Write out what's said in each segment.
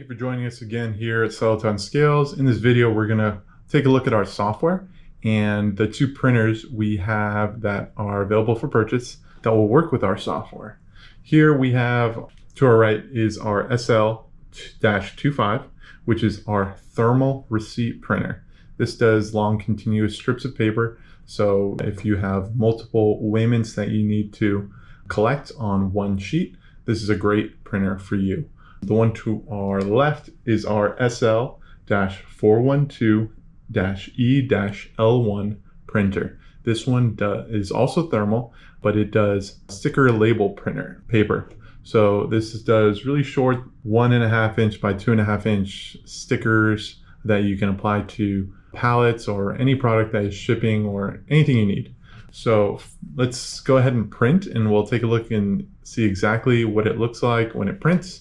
for joining us again here at SellEton Scales. In this video, we're going to take a look at our software and the two printers we have that are available for purchase that will work with our software. Here we have, to our right, is our SL-25, which is our thermal receipt printer. This does long continuous strips of paper. So if you have multiple weighments that you need to collect on one sheet, this is a great printer for you. The one to our left is our SL-412-E-L1 printer. This one is also thermal, but it does sticker label printer paper. So this does really short 1.5 inch by 2.5 inch stickers that you can apply to pallets or any product that is shipping or anything you need. So let's go ahead and print, and we'll take a look and see exactly what it looks like when it prints.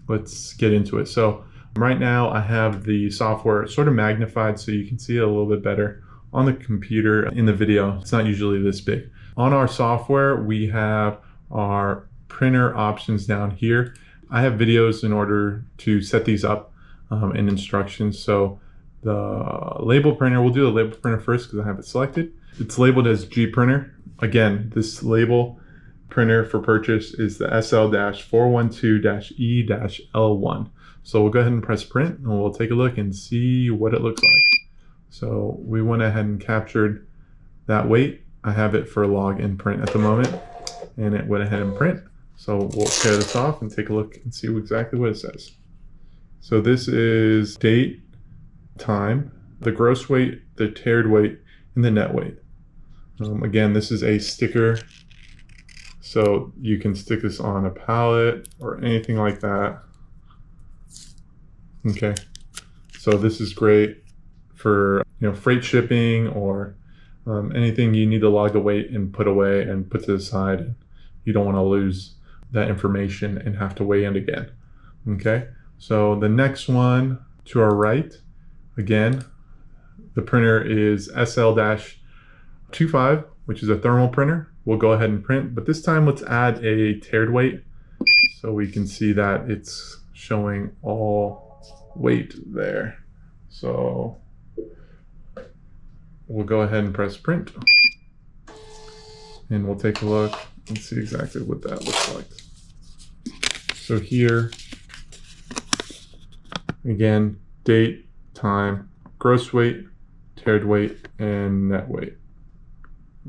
Let's get into it. So right now I have the software sort of magnified so you can see it a little bit better on the computer. In the video, it's not usually this big. On our software, we have our printer options down here. I have videos in order to set these up and instructions. So the label printer, we'll do the label printer first because I have it selected. It's labeled as G printer. Again, this label printer for purchase is the SL-412-E-L1. So we'll go ahead and press print, and we'll take a look and see what it looks like. So we went ahead and captured that weight. I have it for log in print at the moment, and it went ahead and print. So we'll tear this off and take a look and see exactly what it says. So this is date, time, the gross weight, the tared weight, and the net weight. Again, this is a sticker, so you can stick this on a pallet or anything like that. Okay, so this is great for freight shipping or anything you need to log the weight and put away and put to the side. You don't want to lose that information and have to weigh in again. Okay, so the next one to our right, again, the printer is SL-25, which is a thermal printer. We'll go ahead and print, but this time let's add a tared weight so we can see that it's showing all weight there. So we'll go ahead and press print, and we'll take a look and see exactly what that looks like. So here, again, date, time, gross weight, tared weight, and net weight.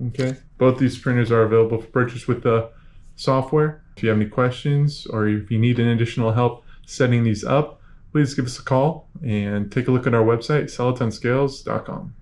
Okay, both these printers are available for purchase with the software. If you have any questions or if you need an additional help setting these up, please give us a call and take a look at our website, SellEtonscales.com.